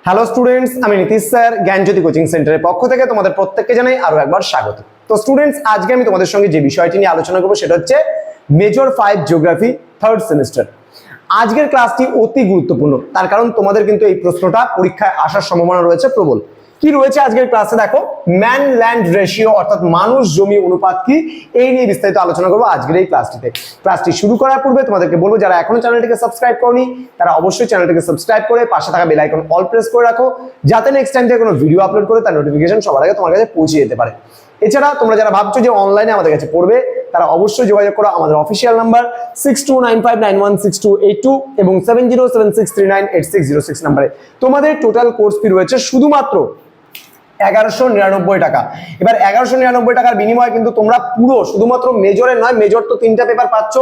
Hello students, আমি Nitish sir জ্ঞানজ্যোতি coaching সেন্টারের পক্ষ থেকে তোমাদের প্রত্যেককে জানাই আরো একবার স্বাগত। তো স্টুডেন্টস, আজকে আমি তোমাদের সঙ্গে যে বিষয়টি নিয়ে আলোচনা করব সেটা হচ্ছে মেজর 5 জিওগ্রাফি থার্ড সেমিস্টার। আজকের ক্লাসটি অতি গুরুত্বপূর্ণ, তার কারণ তোমাদের কিন্তু এই প্রশ্নটা পরীক্ষায় আসার সম্ভাবনা রয়েছে প্রবল। কি রয়েছে আজকের ক্লাসে দেখো, ম্যান ল্যান্ড রেশিও অর্থাৎ মানুষ জমি অনুপাত কি, এই নিয়ে বিস্তারিত আলোচনা করবো আজকের এই ক্লাসটিতে। ক্লাসটি শুরু করার পূর্বে তোমাদেরকে বলবো, যারা এখনো চ্যানেলটিকে সাবস্ক্রাইব করনি তারা অবশ্যই চ্যানেলটিকে সাবস্ক্রাইব করে পাশে থাকা বেল আইকন অল প্রেস করে রাখো, যাতে নেক্সট টাইম থেকে কোনো ভিডিও আপলোড করে তার নোটিফিকেশন সবার আগে তোমার কাছে পৌঁছে যেতে পারে। এছাড়া তোমরা যারা ভাবছো যে অনলাইনে আমাদের কাছে পড়বে, তারা অবশ্যই যোগাযোগ করো আমাদের অফিসিয়াল নাম্বার 6295916282 এবং 7076398606 নাম্বারে। তোমাদের টোটাল কোর্স ফি রয়েছে শুধুমাত্র 1199 টাকা। এবার 1199 টাকার বিনিময়ে কিন্তু তোমরা পুরো শুধুমাত্র মেজরের নয়, মেজর তো 3টা পেপার পাচ্ছ,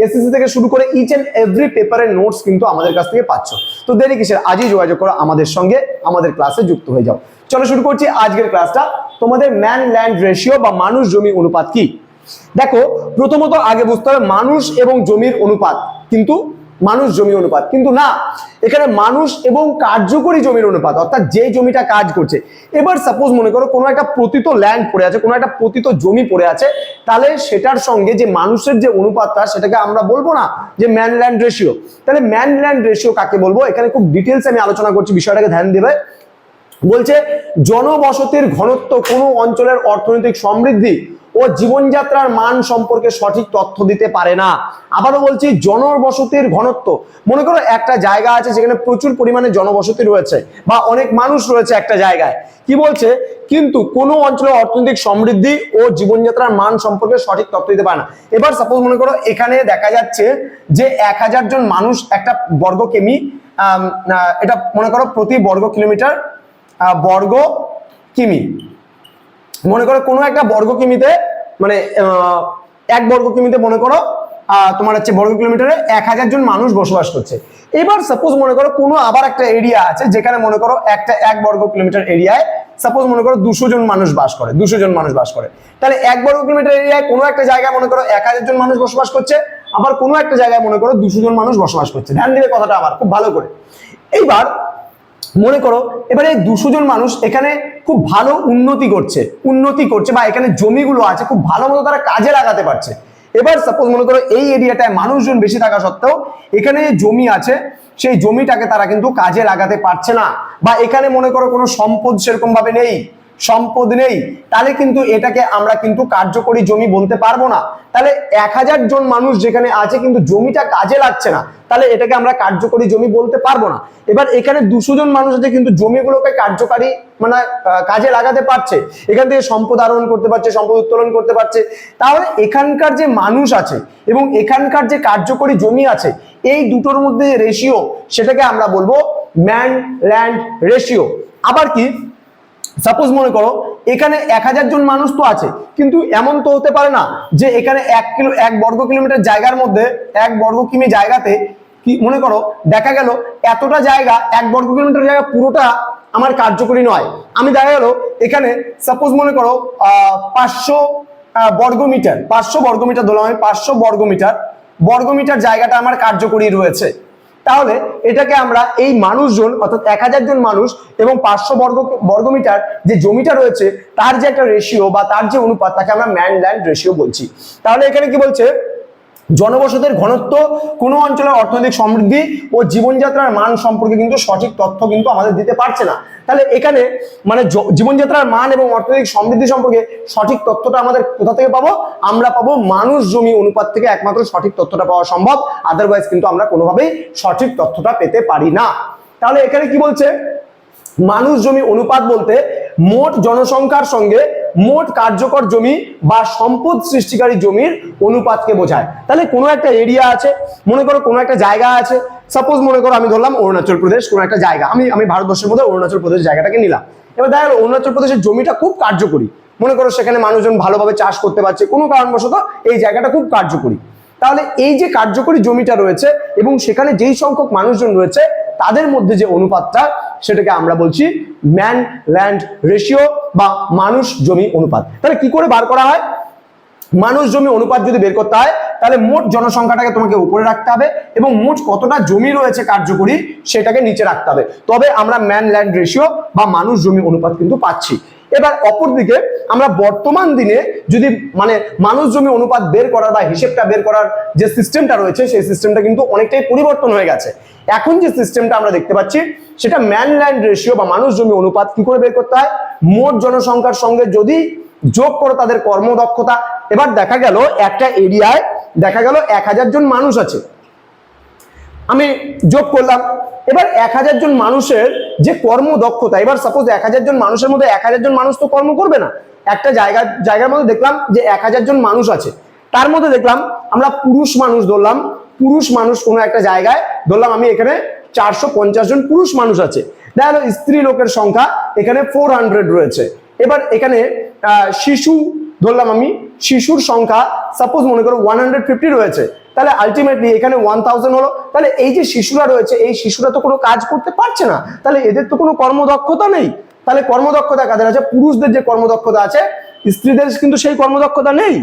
এসএসসি থেকে শুরু করে ইচ এন্ড এভরি পেপারের নোটস কিন্তু আমাদের কাছ থেকে পাচ্ছ। তো দেরি কিসের, আজই যোগাযোগ করো আমাদের সঙ্গে, আমাদের ক্লাসে যুক্ত হয়ে যাও। চলো শুরু করছি আজকের ক্লাসটা। তোমাদের ম্যান ল্যান্ড রেশিও বা মানুষ জমি অনুপাত কি। দেখো, প্রথমত আগে বুঝতে হবে মানুষ এবং জমির অনুপাত, কিন্তু মানুষ জমি অনুপাত কিন্তু না, এখানে মানুষ এবং কার্যকরী জমির অনুপাত, অর্থাৎ যে জমিটা কাজ করছে। এবার সাপোজ মনে করো কোনো একটা পতিত ল্যান্ড পড়ে আছে, কোনো একটা পতিত জমি পড়ে আছে, তাহলে সেটার সঙ্গে যে মানুষের যে অনুপাতটা সেটাকে আমরা বলবো না যে ম্যান ল্যান্ড রেশিও। তাহলে ম্যান ল্যান্ড রেশিও কাকে বলবো, এখানে খুব ডিটেলস আমি আলোচনা করছি, বিষয়টাকে ধ্যান দেবে। বলছে জনবসতির ঘনত্ব কোনো অঞ্চলের অর্থনৈতিক সমৃদ্ধি ও জীবনযাত্রার মান সম্পর্কে সঠিক তথ্য দিতে পারে না। আবারও বলছি, জনবসতির ঘনত্ব, মনে করো একটা জায়গা আছে যেখানে প্রচুর পরিমাণে জনবসতি রয়েছে বা অনেক মানুষ রয়েছে একটা জায়গায়, কি বলছে, কিন্তু কোনো অঞ্চলের অর্থনৈতিক সমৃদ্ধি ও জীবনযাত্রার মান সম্পর্কে সঠিক তথ্য দিতে পারে না। এবার সাপোজ মনে করো এখানে দেখা যাচ্ছে যে 1000 জন মানুষ একটা বর্গ কিমি, এটা মনে করো প্রতি বর্গ কিলোমিটার বর্গ কিমি, মনে করো কোনো একটা বর্গ কিমিতে মানে 1 বর্গ কিমিতে মনে করো তোমার হচ্ছে বর্গ কিলোমিটারে 1000 জন মানুষ বসবাস করছে। এবার সাপোজ মনে করো কোনো আবার একটা এরিয়া আছে যেখানে মনে করো একটা 1 বর্গ কিলোমিটার এরিয়ায় সাপোজ মনে করো 200 জন মানুষ বাস করে, 200 জন মানুষ বাস করে। তাহলে 1 বর্গ কিলোমিটার এরিয়ায় কোনো একটা জায়গায় মনে করো 1000 জন মানুষ বসবাস করছে, আবার কোনো একটা জায়গায় মনে করো 200 জন মানুষ বসবাস করছে। ধ্যান দিবে কথাটা আমার খুব ভালো করে। এইবার মনে করো এবারে 200 জন মানুষ এখানে খুব ভালো উন্নতি করছে বা এখানে জমিগুলো আছে খুব ভালো মতো তারা কাজে লাগাতে পারছে। এবার সাপোজ মনে করো এই এরিয়াটায় মানুষজন বেশি থাকা সত্ত্বেও এখানে জমি আছে, সেই জমিটাকে তারা কিন্তু কাজে লাগাতে পারছে না, বা এখানে মনে করো কোনো সম্পদ সেরকম ভাবে নেই, তাহলে কিন্তু এটাকে আমরা কিন্তু কার্যকরী জমি বলতে পারবো না। তাহলে 1000 জন মানুষ যেখানে আছে কিন্তু জমিটা কাজে লাগছে না, তাহলে এটাকে আমরা কার্যকরী জমি বলতে পারবো না। এবার এখানে 200 জন মানুষ আছে কিন্তু জমিগুলোকে কার্যকারী মানে কাজে লাগাতে পারছে, এখান থেকে সম্পদ আহরণ করতে পারছে, সম্পদ উত্তোলন করতে পারছে। তাহলে এখানকার যে মানুষ আছে এবং এখানকার যে কার্যকরী জমি আছে, এই দুটোর মধ্যে যে রেশিও, সেটাকে আমরা বলবো ম্যান ল্যান্ড রেশিও। আবার কি, সাপোজ মনে করো এখানে 1000 জন মানুষ তো আছে, কিন্তু এমন তো হতে পারে না যে এখানে 1 বর্গ কিলোমিটার জায়গার মধ্যে 1 বর্গ কিমি জায়গাতে কি মনে করো দেখা গেল এতটা জায়গা, 1 বর্গ কিলোমিটার জায়গা পুরোটা আমার কার্যকরী নয়। আমি দেখা গেল এখানে সাপোজ মনে করো 500 বর্গমিটার ধরলাম আমি, 500 বর্গমিটার জায়গাটা আমার কার্যকরী রয়েছে। তাহলে এটাকে আমরা এই মানুষজন অর্থাৎ 1000 জন মানুষ এবং 500 বর্গমিটার যে জমিটা রয়েছে তার যে একটা রেশিও বা তার যে অনুপাত, তাকে আমরা ম্যান ল্যান্ড রেশিও বলছি। তাহলে এখানে কি বলছে, জনবসতির ঘনত্ব কোনো অঞ্চলের অর্থনৈতিক সমৃদ্ধি ও জীবনযাত্রার মান সম্পর্কে কিন্তু সঠিক তথ্য কিন্তু আমাদের দিতে পারছে না। তাহলে এখানে মানে জীবনযাত্রার মান এবং অর্থনৈতিক সমৃদ্ধি সম্পর্কে সঠিক তথ্যটা আমাদের কোথা থেকে পাবো, আমরা পাবো মানুষ জমি অনুপাত থেকে একমাত্র সঠিক তথ্যটা পাওয়া সম্ভব, আদারওয়াইজ কিন্তু আমরা কোনোভাবেই সঠিক তথ্যটা পেতে পারি না। তাহলে এখানে কি বলছে, মানুষ জমি অনুপাত বলতে মোট জনসংখ্যার সঙ্গে মোট কার্যকর জমি বা সম্পদ সৃষ্টিকারী জমির অনুপাতকে বোঝায়। তাহলে কোনো একটা এরিয়া আছে, মনে করো কোনো একটা জায়গা আছে, সাপোজ মনে করো আমি ধরলাম অরুণাচল প্রদেশ, কোনো একটা জায়গা, আমি ভারতবর্ষের মধ্যে অরুণাচল প্রদেশ জায়গাটাকে নিলাম। এবার দেখা গেল অরুণাচল প্রদেশের জমিটা খুব কার্যকরী, মনে করো সেখানে মানুষজন ভালোভাবে চাষ করতে পারছে, কোনো কারণবশত এই জায়গাটা খুব কার্যকরী। তাহলে এই যে কার্যকরী জমিটা রয়েছে এবং সেখানে যেই সংখ্যক মানুষজন রয়েছে তাদের মধ্যে যে অনুপাতটা, সেটাকে আমরা বলছি ম্যান ল্যান্ড রেশিও বা মানুষ জমি অনুপাত। তাহলে কি করে বার করা হয়, মানুষ জমি অনুপাত যদি বের করতে হয় তাহলে মোট জনসংখ্যাটাকে তোমাকে উপরে রাখতে হবে এবং মোট কতটা জমি রয়েছে কার্যকরী সেটাকে নিচে রাখতে হবে, তবে আমরা ম্যান ল্যান্ড রেশিও বা মানুষ জমি অনুপাত কিন্তু পাচ্ছি। এবার অপরদিকে আমরা বর্তমান দিনে যদি মানে মানুষ জমি অনুপাত বের করার বা হিসেবটা বের করার যে সিস্টেমটা রয়েছে সেই সিস্টেমটা কিন্তু অনেকটাই পরিবর্তন হয়ে গেছে। এখন যে সিস্টেমটা আমরা দেখতে পাচ্ছি সেটা ম্যান ল্যান্ড রেশিও বা মানুষ জমি অনুপাত কি করে বের করতে হয়, মোট জনসংখ্যার সঙ্গে যদি যোগ করো তাদের কর্মদক্ষতা। এবার দেখা গেল একটা এরিয়ায় দেখা গেল 1000 জন মানুষ আছে, আমি যোগ করলাম, এবার 1000 জন মানুষের যে কর্মদক্ষতা, এবার সাপোজ 1000 জন মানুষের মধ্যে 1000 জন মানুষ তো কর্ম করবে না, একটা জায়গার মধ্যে দেখলাম যে 1000 জন মানুষ আছে, তার মধ্যে দেখলাম আমরা পুরুষ মানুষ ধরলাম, পুরুষ মানুষ কোনো একটা জায়গায় ধরলাম আমি এখানে 450 জন পুরুষ মানুষ আছে, দেখা গেল স্ত্রী লোকের সংখ্যা এখানে 400 রয়েছে। এবার এখানে শিশু ধরলাম আমি, শিশুর সংখ্যা সাপোজ মনে করো 150 রয়েছে, তাহলে আলটিমেটলি এখানে 1000 হলো। তাহলে এই যে শিশুরা রয়েছে এই শিশুরা তো কোনো কাজ করতে পারছে না, তাহলে এদের তো কোনো কর্মদক্ষতা নেই। তাহলে কর্মদক্ষতা কাদের আছে, পুরুষদের যে কর্মদক্ষতা আছে, স্ত্রীদের কিন্তু সেই কর্মদক্ষতা নেই।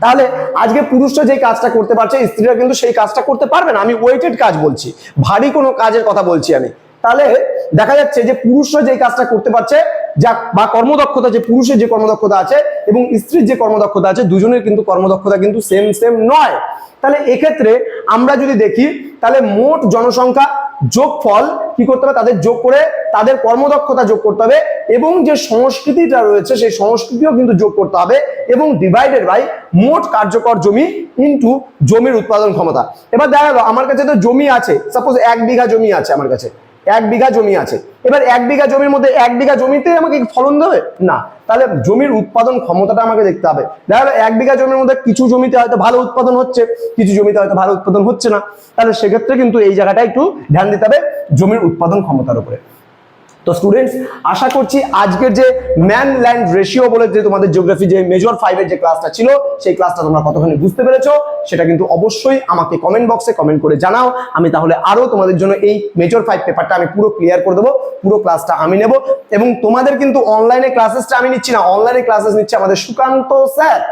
তাহলে আজকে পুরুষরা যে কাজটা করতে পারছে স্ত্রীরা কিন্তু সেই কাজটা করতে পারবে না। আমি ওয়েটেড কাজ বলছি, ভারী কোনো কাজের কথা বলছি আমি। তাহলে দেখা যাচ্ছে যে পুরুষরা যে কাজটা করতে পারছে যা বা কর্মদক্ষতা, যে পুরুষের যে কর্মদক্ষতা আছে এবং স্ত্রীর যে কর্মদক্ষতা আছে দুজনের কিন্তু কর্মদক্ষতা কিন্তু সেম নয়। তাহলে এক্ষেত্রে আমরা যদি দেখি তাহলে মোট জনসংখ্যা যোগফল কি করতে হবে, তাদের যোগ করে তাদের কর্মদক্ষতা যোগ করতে হবে এবং যে সংস্কৃতিটা রয়েছে সেই সংস্কৃতিও কিন্তু যোগ করতে হবে এবং ডিভাইডেড বাই মোট কার্যকর জমি ইনটু জমির উৎপাদন ক্ষমতা। এবার দেখা গেল আমার কাছে তো জমি আছে, সাপোজ 1 বিঘা জমি আছে, আমার কাছে 1 বিঘা জমি আছে। এবার 1 বিঘা জমির মধ্যে 1 বিঘা জমিতে আমাকে ফলন দেবে না, তাহলে জমির উৎপাদন ক্ষমতাটা আমাকে দেখতে হবে। দেখা গেল 1 বিঘা জমির মধ্যে কিছু জমিতে হয়তো ভালো উৎপাদন হচ্ছে, কিছু জমিতে হয়তো ভালো উৎপাদন হচ্ছে না, তাহলে সেক্ষেত্রে কিন্তু এই জায়গাটা একটু ধ্যান দিতে হবে জমির উৎপাদন ক্ষমতার উপরে। তো স্টুডেন্টস আশা করছি আজকের যে ম্যান ল্যান্ড রেশিও বলে যে তোমাদের জিওগ্রাফি যে মেজর 5 এর যে ক্লাসটা ছিল সেই ক্লাসটা তোমরা কতখানি বুঝতে পেরেছো সেটা কিন্তু অবশ্যই আমাকে কমেন্ট বক্সে কমেন্ট করে জানাও। আমি তাহলে আরো তোমাদের জন্য এই মেজর 5 পেপারটা আমি পুরো ক্লিয়ার করে দেবো, পুরো ক্লাসটা আমি নেব। এবং তোমাদের কিন্তু অনলাইনে ক্লাসেসটা আমি নিচ্ছি না, অনলাইনে ক্লাসেস নিচ্ছে আমাদের সুকান্ত স্যার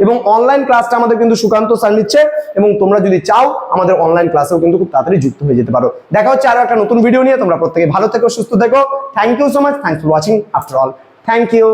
এবং অনলাইন ক্লাসটা আমাদের কিন্তু সুকান্ত স্যার নিচ্ছে এবং তোমরা যদি চাও আমাদের অনলাইন ক্লাসেও কিন্তু খুব তাড়াতাড়ি যুক্ত হয়ে যেতে পারো। দেখা হচ্ছে আরো একটা নতুন ভিডিও নিয়ে, তোমরা প্রত্যেকে ভালো থেকো, সুস্থ থেকো। Thank you so much, thanks for watching after all, thank you.